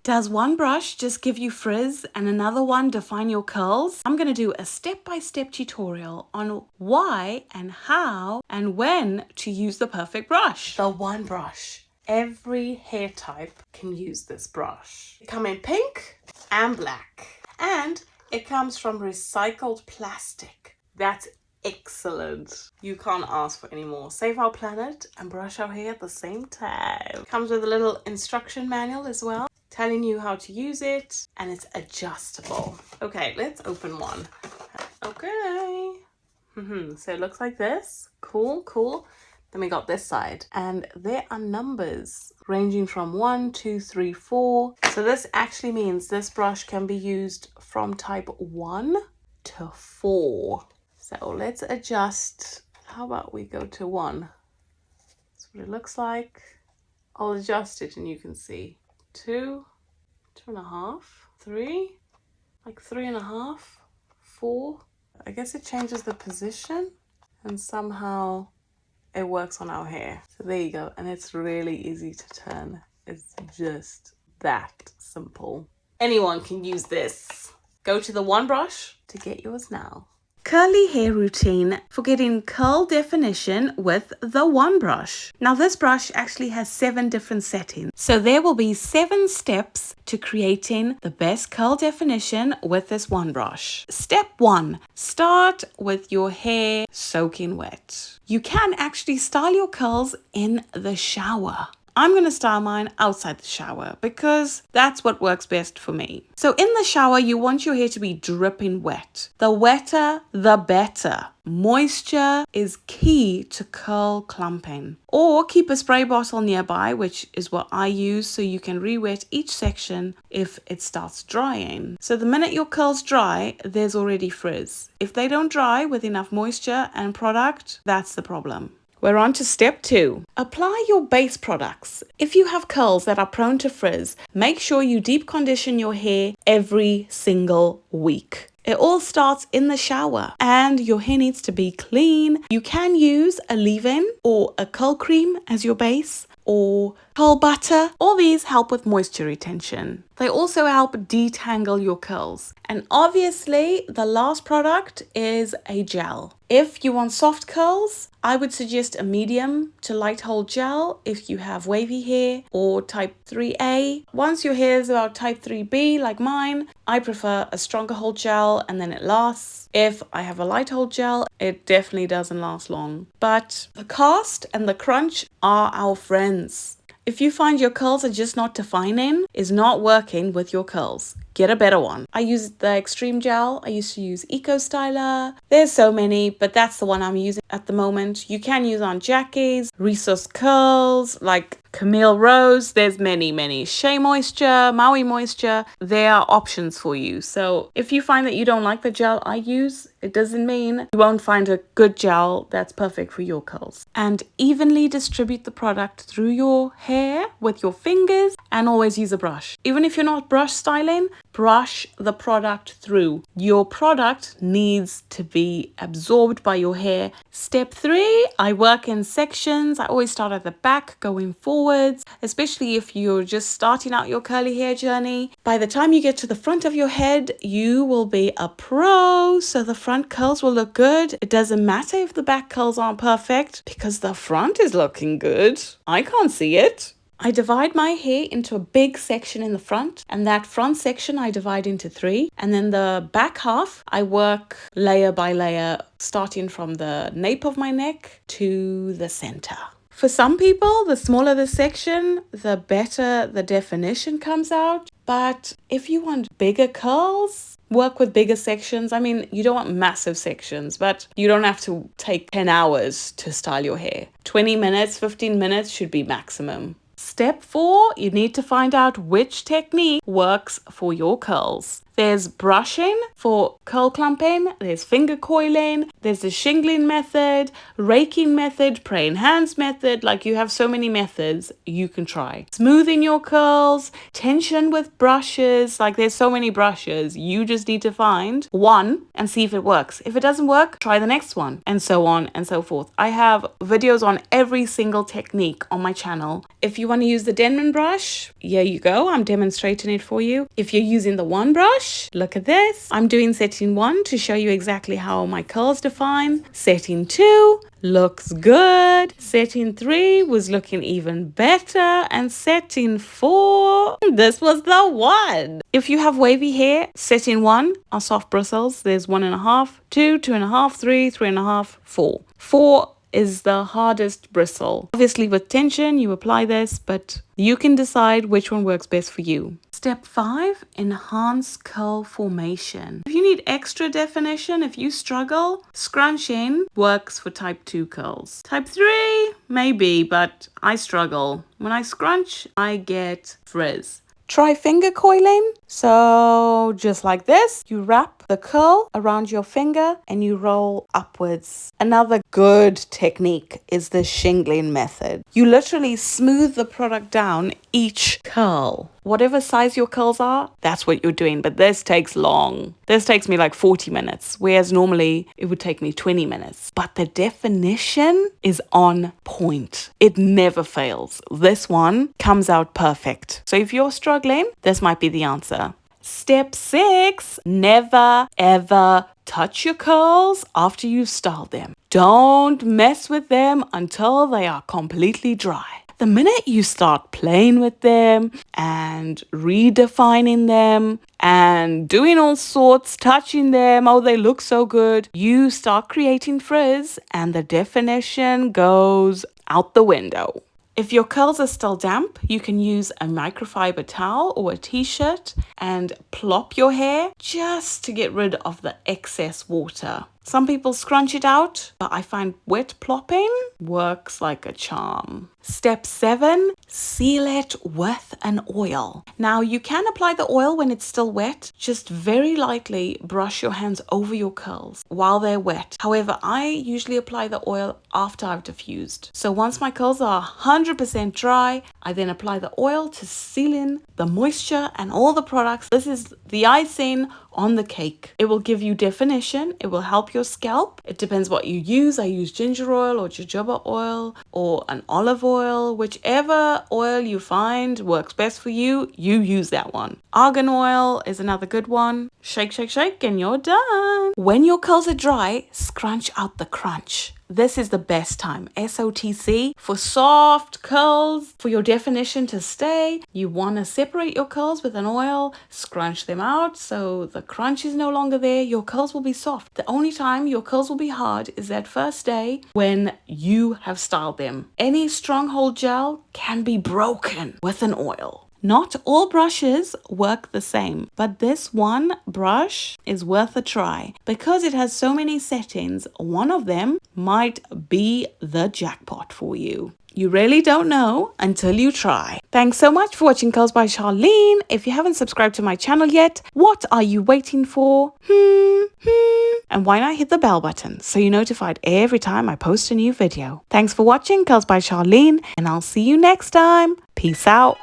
Does one brush just give you frizz and another one define your curls? I'm going to do a step-by-step tutorial on why and how and when to use the perfect brush. The one brush. Every hair type can use this brush. They come in pink and black. And it comes from recycled plastic. That's excellent. You can't ask for any more. Save our planet and brush our hair at the same time. Comes with a little instruction manual as well, telling you how to use it, and it's adjustable. Okay, let's open one. Okay. So it looks like this. Cool. Then we got this side, and there are numbers ranging from 1, 2, 3, 4. So this actually means this brush can be used from type 1 to 4. So let's adjust. How about we go to 1? That's what it looks like. I'll adjust it and you can see. 2, 2.5, 3, like 3.5, 4. I guess it changes the position and somehow it works on our hair. So there you go. And it's really easy to turn. It's just that simple. Anyone can use this. Go to the one brush to get yours now. Curly hair routine for getting curl definition with the one brush. Now this brush actually has 7 different settings. So there will be 7 steps to creating the best curl definition with this one brush. Step 1, start with your hair soaking wet. You can actually style your curls in the shower. I'm going to style mine outside the shower because that's what works best for me. So in the shower, you want your hair to be dripping wet. The wetter, the better. Moisture is key to curl clumping. Or keep a spray bottle nearby, which is what I use, so you can re-wet each section if it starts drying. So the minute your curls dry, there's already frizz. If they don't dry with enough moisture and product, that's the problem. We're on to step 2. Apply your base products. If you have curls that are prone to frizz, make sure you deep condition your hair every single week. It all starts in the shower and your hair needs to be clean. You can use a leave-in or a curl cream as your base, or curl butter. All these help with moisture retention. They also help detangle your curls. And obviously, the last product is a gel. If you want soft curls, I would suggest a medium to light hold gel if you have wavy hair or type 3A. Once your hair is about type 3B like mine, I prefer a stronger hold gel and then it lasts. If I have a light hold gel, it definitely doesn't last long. But the cast and the crunch are our friends. If you find your curls are just not defining, is not working with your curls, get a better one. I use the extreme gel. I used to use Eco Styler. There's so many, but that's the one I'm using at the moment. You can use on Jackie's, Resource Curls, like Camille Rose. There's many. Shea Moisture, Maui Moisture. There are options for you. So if you find that you don't like the gel I use, it doesn't mean you won't find a good gel that's perfect for your curls. And evenly distribute the product through your hair with your fingers and always use a brush. Even if you're not brush styling, brush the product through. Your product needs to be absorbed by your hair. Step 3, I work in sections. I always start at the back going forwards, especially if you're just starting out your curly hair journey. By the time you get to the front of your head, you will be a pro. So the front curls will look good. It doesn't matter if the back curls aren't perfect because the front is looking good. I can't see it. I divide my hair into a big section in the front, and that front section I divide into 3, and then the back half I work layer by layer, starting from the nape of my neck to the center. For some people, the smaller the section, the better the definition comes out. But if you want bigger curls, work with bigger sections. I mean, you don't want massive sections, but you don't have to take 10 hours to style your hair. 20 minutes, 15 minutes should be maximum. Step 4, you need to find out which technique works for your curls. There's brushing for curl clumping, there's finger coiling, there's the shingling method, raking method, praying hands method. Like, you have so many methods you can try. Smoothing your curls, tension with brushes, like there's so many brushes. You just need to find one and see if it works. If it doesn't work, try the next one, and so on and so forth. I have videos on every single technique on my channel. If you you want to use the Denman brush, here you go. I'm demonstrating it for you. If you're using the one brush, look at this. I'm doing setting 1 to show you exactly how my curls define. Setting 2 looks good. Setting 3 was looking even better. And setting 4, this was the one. If you have wavy hair, setting 1 are soft bristles. There's 1.5, 2, 2.5, 3, 3.5, 4. 4 is the hardest bristle. Obviously with tension, you apply this, but you can decide which one works best for you. Step 5, enhance curl formation. If you need extra definition, if you struggle, scrunching works for type 2 curls. Type 3, maybe, but I struggle. When I scrunch, I get frizz. Try finger coiling. So just like this, you wrap the curl around your finger and you roll upwards. Another good technique is the shingling method. You literally smooth the product down each curl. Whatever size your curls are, that's what you're doing. But this takes long. This takes me like 40 minutes, whereas normally it would take me 20 minutes. But the definition is on point. It never fails. This one comes out perfect. So if you're struggling, this might be the answer. Step 6, never ever touch your curls after you've styled them. Don't mess with them until they are completely dry. The minute you start playing with them and redefining them and doing all sorts, touching them, oh, they look so good, you start creating frizz and the definition goes out the window. If your curls are still damp, you can use a microfiber towel or a t-shirt and plop your hair just to get rid of the excess water. Some people scrunch it out, but I find wet plopping works like a charm. Step 7, seal it with an oil. Now you can apply the oil when it's still wet. Just very lightly brush your hands over your curls while they're wet. However, I usually apply the oil after I've diffused. So once my curls are 100% dry, I then apply the oil to seal in the moisture and all the products. This is the icing on the cake. It will give you definition. It will help your scalp. It depends what you use. I use ginger oil or jojoba oil or an olive oil. Whichever oil you find works best for you, you use that one. Argan oil is another good one. Shake, shake, shake, and you're done. When your curls are dry, scrunch out the crunch. This is the best time, SOTC, for soft curls, for your definition to stay. You want to separate your curls with an oil, scrunch them out so the crunch is no longer there. Your curls will be soft. The only time your curls will be hard is that first day when you have styled them. Any stronghold gel can be broken with an oil. Not all brushes work the same, but this one brush is worth a try. Because it has so many settings, one of them might be the jackpot for you. You really don't know until you try. Thanks so much for watching Curls by Sharlene. If you haven't subscribed to my channel yet, what are you waiting for? And why not hit the bell button so you're notified every time I post a new video. Thanks for watching Curls by Sharlene, and I'll see you next time. Peace out.